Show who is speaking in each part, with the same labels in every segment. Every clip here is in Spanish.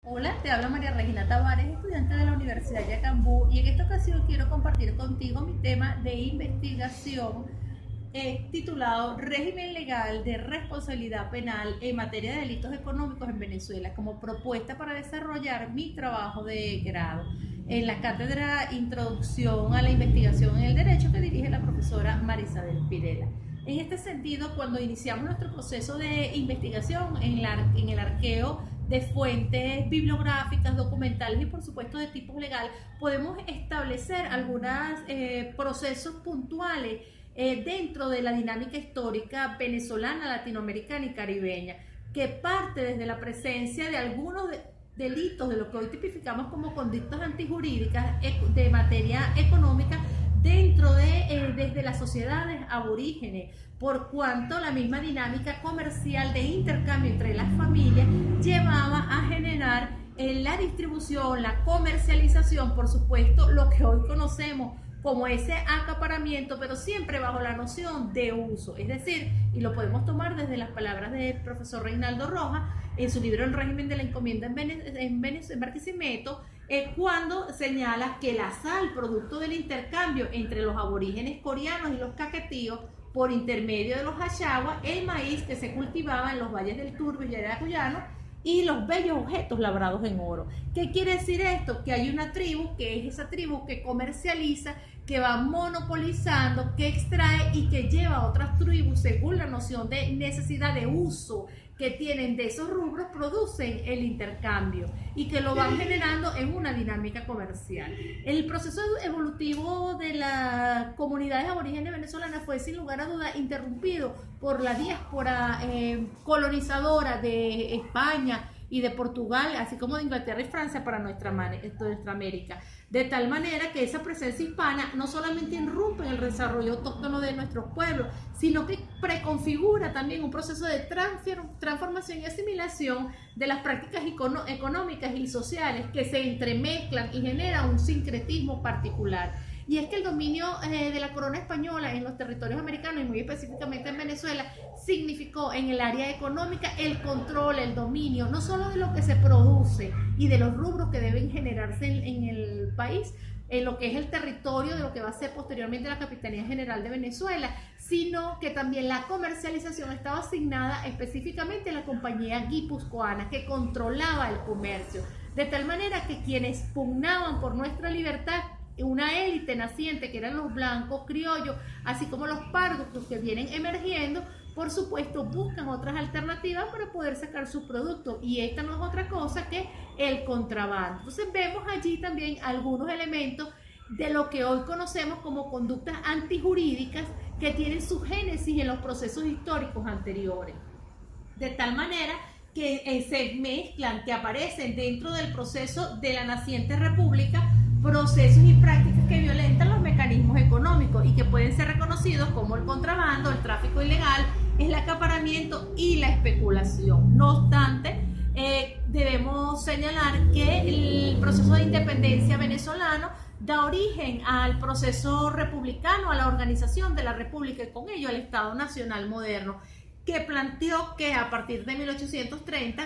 Speaker 1: Hola, te habla María Regina Tavares, estudiante de la Universidad Yacambú, y en esta ocasión quiero compartir contigo mi tema de investigación titulado Régimen legal de responsabilidad penal en materia de delitos económicos en Venezuela, como propuesta para desarrollar mi trabajo de grado en la cátedra Introducción a la Investigación en el Derecho que dirige la profesora Marisabel Pirela. En este sentido, cuando iniciamos nuestro proceso de investigación en el arqueo de fuentes bibliográficas, documentales y por supuesto de tipo legal, podemos establecer algunos procesos puntuales dentro de la dinámica histórica venezolana, latinoamericana y caribeña, que parte desde la presencia de algunos delitos de lo que hoy tipificamos como conductas antijurídicas de materia económica desde las sociedades aborígenes, por cuanto la misma dinámica comercial de intercambio entre las familias llevaba a generar la distribución, la comercialización, por supuesto, lo que hoy conocemos como ese acaparamiento, pero siempre bajo la noción de uso. Es decir, y lo podemos tomar desde las palabras del profesor Reinaldo Rojas en su libro El régimen de la encomienda en Barquisimeto, cuando señala que la sal, producto del intercambio entre los aborígenes coreanos y los caquetíos, por intermedio de los hachaguas, el maíz que se cultivaba en los valles del Turbio y Aracuyano, y los bellos objetos labrados en oro. ¿Qué quiere decir esto? Que hay una tribu, que es esa tribu que comercializa, que va monopolizando, que extrae y que lleva a otras tribus según la noción de necesidad de uso que tienen de esos rubros, producen el intercambio y que lo van generando en una dinámica comercial. El proceso evolutivo de las comunidades aborígenes venezolanas fue sin lugar a duda interrumpido por la diáspora colonizadora de España y de Portugal, así como de Inglaterra y Francia para nuestra América. De tal manera que esa presencia hispana no solamente irrumpe en el desarrollo autóctono de nuestros pueblos, sino que preconfigura también un proceso de transformación y asimilación de las prácticas económicas y sociales que se entremezclan y generan un sincretismo particular. Y es que el dominio de la corona española en los territorios americanos y muy específicamente en Venezuela significó en el área económica el control, el dominio, no solo de lo que se produce y de los rubros que deben generarse en el país, en lo que es el territorio de lo que va a ser posteriormente la Capitanía General de Venezuela, sino que también la comercialización estaba asignada específicamente a la compañía guipuzcoana que controlaba el comercio, de tal manera que quienes pugnaban por nuestra libertad, una élite naciente que eran los blancos criollos, así como los pardos, los que vienen emergiendo, por supuesto buscan otras alternativas para poder sacar sus productos, y esta no es otra cosa que el contrabando. Entonces vemos allí también algunos elementos de lo que hoy conocemos como conductas antijurídicas que tienen su génesis en los procesos históricos anteriores, de tal manera que se mezclan, que aparecen dentro del proceso de la naciente república procesos y prácticas que violentan los mecanismos económicos y que pueden ser reconocidos como el contrabando, el tráfico ilegal, el acaparamiento y la especulación. No obstante, debemos señalar que el proceso de independencia venezolano da origen al proceso republicano, a la organización de la república y con ello al Estado Nacional moderno, que planteó que a partir de 1830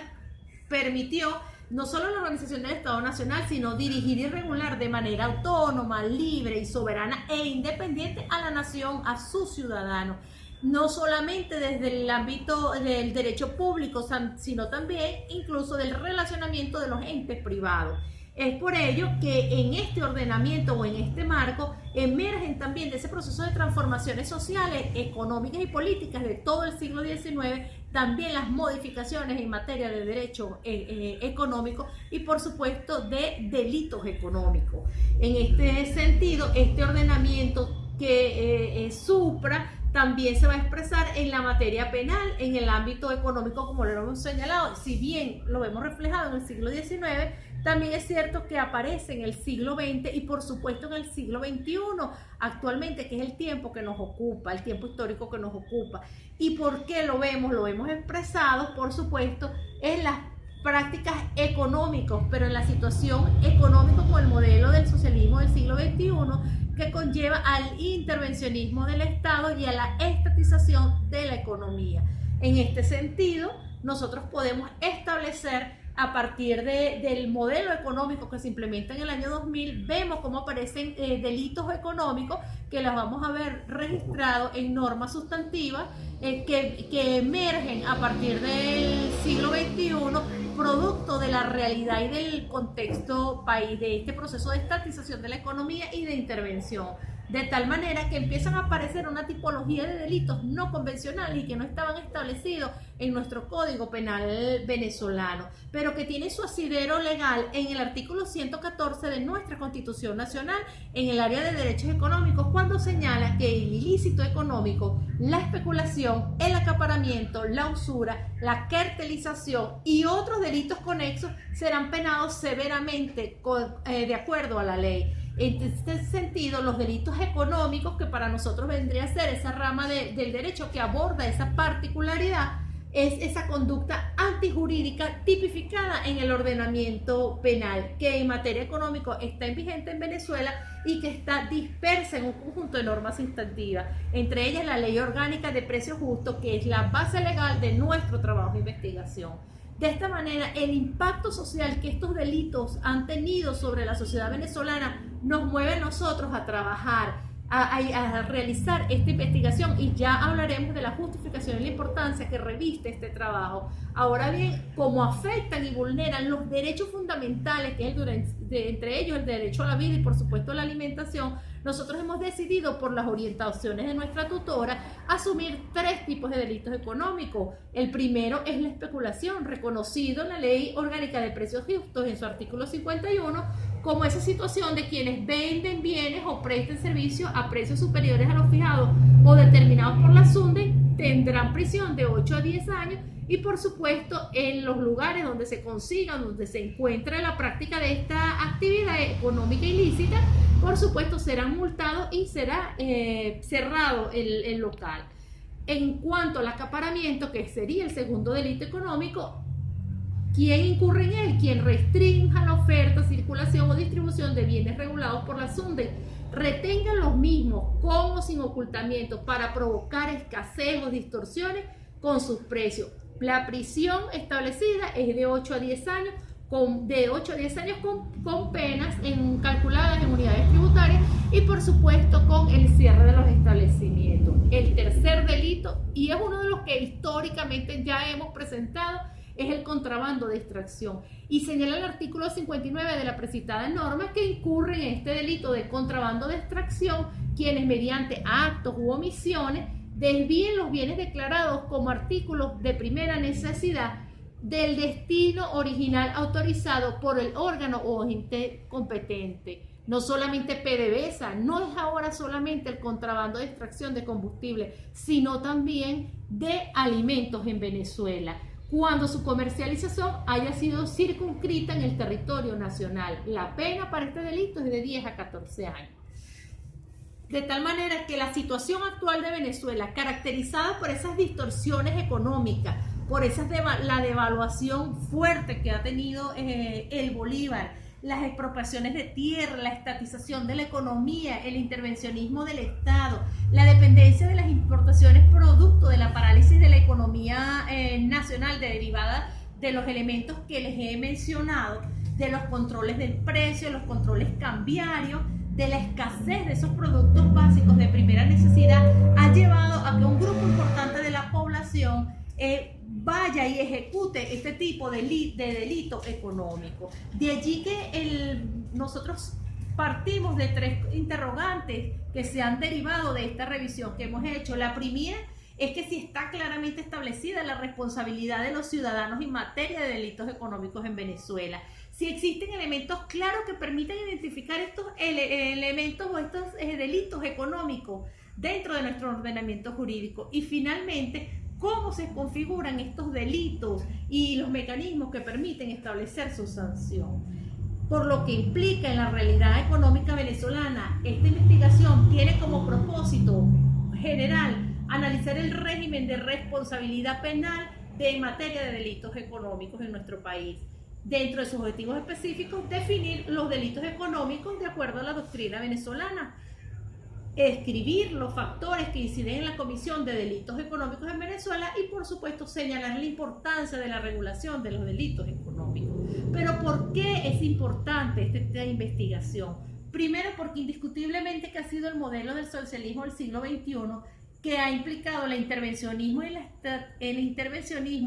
Speaker 1: permitió no solo la organización del Estado Nacional, sino dirigir y regular de manera autónoma, libre y soberana e independiente a la nación, a sus ciudadanos, no solamente desde el ámbito del derecho público, sino también incluso del relacionamiento de los entes privados. Es por ello que en este ordenamiento o en este marco emergen también de ese proceso de transformaciones sociales, económicas y políticas de todo el siglo XIX, también las modificaciones en materia de derecho económico y por supuesto de delitos económicos. En este sentido, este ordenamiento que es supra también se va a expresar en la materia penal, en el ámbito económico, como lo hemos señalado. Si bien lo vemos reflejado en el siglo XIX, también es cierto que aparece en el siglo XX y por supuesto en el siglo XXI actualmente, que es el tiempo que nos ocupa, el tiempo histórico que nos ocupa. ¿Y por qué lo vemos? Lo vemos expresado, por supuesto, en las prácticas económicas, pero en la situación económica con el modelo del socialismo del siglo XXI, que conlleva al intervencionismo del Estado y a la estatización de la economía. En este sentido, nosotros podemos establecer a partir del modelo económico que se implementa en el año 2000, vemos cómo aparecen delitos económicos que los vamos a ver registrados en normas sustantivas que emergen a partir del siglo XXI, producto de la realidad y del contexto país, de este proceso de estatización de la economía y de intervención. De tal manera que empiezan a aparecer una tipología de delitos no convencionales y que no estaban establecidos en nuestro Código Penal venezolano, pero que tiene su asidero legal en el artículo 114 de nuestra Constitución Nacional en el área de derechos económicos, cuando señala que el ilícito económico, la especulación, el acaparamiento, la usura, la cartelización y otros delitos conexos serán penados severamente de acuerdo a la ley. En este sentido, los delitos económicos, que para nosotros vendría a ser esa rama del derecho que aborda esa particularidad, es esa conducta antijurídica tipificada en el ordenamiento penal, que en materia económica está vigente en Venezuela y que está dispersa en un conjunto de normas instantivas, entre ellas la Ley Orgánica de Precios Justos, que es la base legal de nuestro trabajo de investigación. De esta manera, el impacto social que estos delitos han tenido sobre la sociedad venezolana nos mueve a nosotros a trabajar, a realizar esta investigación, y ya hablaremos de la justificación y la importancia que reviste este trabajo. Ahora bien, cómo afectan y vulneran los derechos fundamentales, que es entre ellos el derecho a la vida y por supuesto la alimentación, nosotros hemos decidido, por las orientaciones de nuestra tutora, asumir 3 tipos de delitos económicos. El primero es la especulación, reconocido en la Ley Orgánica de Precios Justos en su artículo 51, como esa situación de quienes venden bienes o presten servicios a precios superiores a los fijados o determinados por la SUNDE, tendrán prisión de 8 a 10 años, y por supuesto en los lugares donde se consigan, donde se encuentre la práctica de esta actividad económica ilícita, por supuesto serán multados y será cerrado el local. En cuanto al acaparamiento, que sería el segundo delito económico, ¿quién incurre en él? Quien restrinja la oferta, circulación o distribución de bienes regulados por la SUNDE, retenga los mismos con o sin ocultamiento para provocar escasez o distorsiones con sus precios. La prisión establecida es de 8 a 10 años, con penas calculadas en unidades tributarias y por supuesto con el cierre de los establecimientos. El tercer delito, y es uno de los que históricamente ya hemos presentado, es el contrabando de extracción, y señala el artículo 59 de la precitada norma que incurren en este delito de contrabando de extracción quienes mediante actos u omisiones desvíen los bienes declarados como artículos de primera necesidad del destino original autorizado por el órgano o ente competente. No solamente PDVSA, no es ahora solamente el contrabando de extracción de combustible, sino también de alimentos en Venezuela, cuando su comercialización haya sido circunscrita en el territorio nacional. La pena para este delito es de 10 a 14 años. De tal manera que la situación actual de Venezuela, caracterizada por esas distorsiones económicas, por la devaluación fuerte que ha tenido el bolívar, las expropiaciones de tierra, la estatización de la economía, el intervencionismo del Estado, la dependencia de las importaciones producto de la parálisis de la economía nacional derivada de los elementos que les he mencionado, de los controles del precio, los controles cambiarios, de la escasez de esos productos básicos de primera necesidad, ha llevado a que un grupo importante de la población vaya y ejecute este tipo de delito económico. De allí que nosotros partimos de 3 interrogantes que se han derivado de esta revisión que hemos hecho. La primera es que si está claramente establecida la responsabilidad de los ciudadanos en materia de delitos económicos en Venezuela. Si existen elementos claros que permitan identificar estos elementos o estos delitos económicos dentro de nuestro ordenamiento jurídico. Y finalmente, cómo se configuran estos delitos y los mecanismos que permiten establecer su sanción. Por lo que implica en la realidad económica venezolana, esta investigación tiene como propósito general analizar el régimen de responsabilidad penal en materia de delitos económicos en nuestro país. Dentro de sus objetivos específicos, definir los delitos económicos de acuerdo a la doctrina venezolana, escribir los factores que inciden en la comisión de delitos económicos en Venezuela y, por supuesto, señalar la importancia de la regulación de los delitos económicos. Pero ¿por qué es importante esta investigación? Primero, porque indiscutiblemente que ha sido el modelo del socialismo del siglo XXI que ha implicado el intervencionismo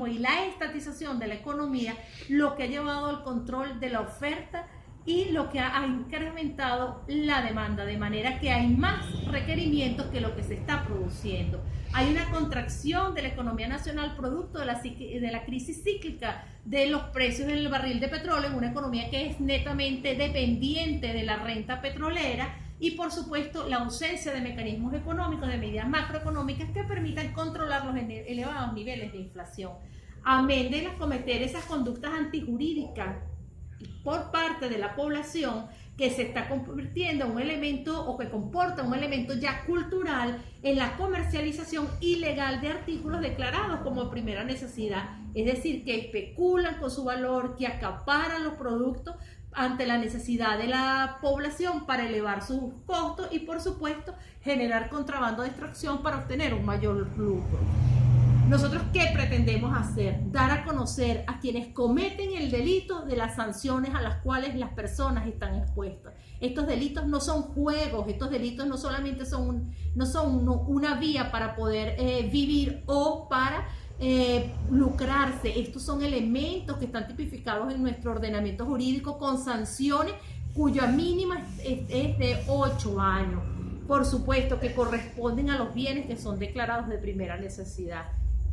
Speaker 1: y la estatización de la economía, lo que ha llevado al control de la oferta y lo que ha incrementado la demanda, de manera que hay más requerimientos que lo que se está produciendo. Hay una contracción de la economía nacional producto de la crisis cíclica de los precios del barril de petróleo, en una economía que es netamente dependiente de la renta petrolera, y por supuesto la ausencia de mecanismos económicos, de medidas macroeconómicas que permitan controlar los elevados niveles de inflación. Amén de cometer esas conductas antijurídicas por parte de la población, que se está convirtiendo en un elemento, o que comporta un elemento ya cultural, en la comercialización ilegal de artículos declarados como primera necesidad, es decir, que especulan con su valor, que acaparan los productos ante la necesidad de la población para elevar sus costos y, por supuesto, generar contrabando de extracción para obtener un mayor lucro. ¿Nosotros qué pretendemos hacer? Dar a conocer a quienes cometen el delito de las sanciones a las cuales las personas están expuestas. Estos delitos no son juegos, estos delitos no solamente son una vía para poder vivir o para lucrarse. Estos son elementos que están tipificados en nuestro ordenamiento jurídico con sanciones cuya mínima es de 8 años. Por supuesto que corresponden a los bienes que son declarados de primera necesidad.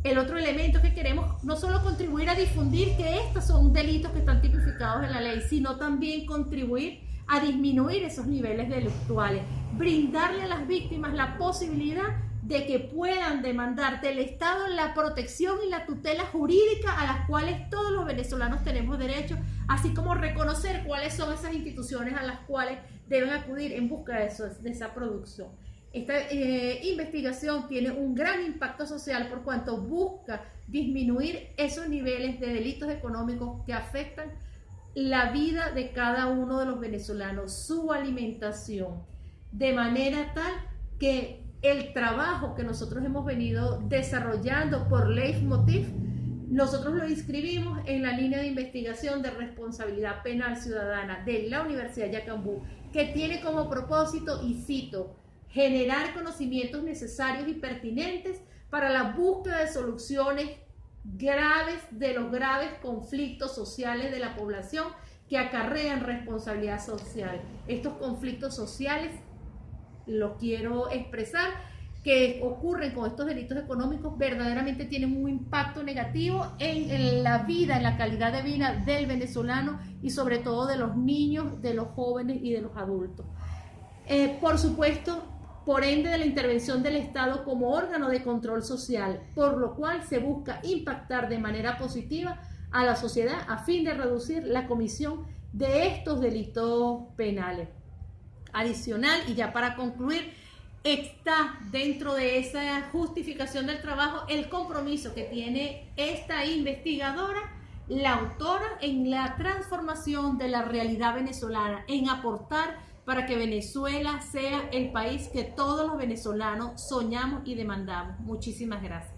Speaker 1: El otro elemento que queremos no solo contribuir a difundir que estos son delitos que están tipificados en la ley, sino también contribuir a disminuir esos niveles delictuales, brindarle a las víctimas la posibilidad de que puedan demandar del Estado la protección y la tutela jurídica a las cuales todos los venezolanos tenemos derecho, así como reconocer cuáles son esas instituciones a las cuales deben acudir en busca de esa producción. Esta investigación tiene un gran impacto social por cuanto busca disminuir esos niveles de delitos económicos que afectan la vida de cada uno de los venezolanos, su alimentación, de manera tal que el trabajo que nosotros hemos venido desarrollando por Leitmotiv, nosotros lo inscribimos en la línea de investigación de responsabilidad penal ciudadana de la Universidad Yacambú, que tiene como propósito, y cito, generar conocimientos necesarios y pertinentes para la búsqueda de soluciones graves de los graves conflictos sociales de la población que acarrean responsabilidad social. Estos conflictos sociales, lo quiero expresar, que ocurren con estos delitos económicos, verdaderamente tienen un impacto negativo en la vida, en la calidad de vida del venezolano y sobre todo de los niños, de los jóvenes y de los adultos. Por supuesto, por ende de la intervención del Estado como órgano de control social, por lo cual se busca impactar de manera positiva a la sociedad a fin de reducir la comisión de estos delitos penales. Adicional, y ya para concluir, está dentro de esa justificación del trabajo el compromiso que tiene esta investigadora, la autora, en la transformación de la realidad venezolana, en aportar para que Venezuela sea el país que todos los venezolanos soñamos y demandamos. Muchísimas gracias.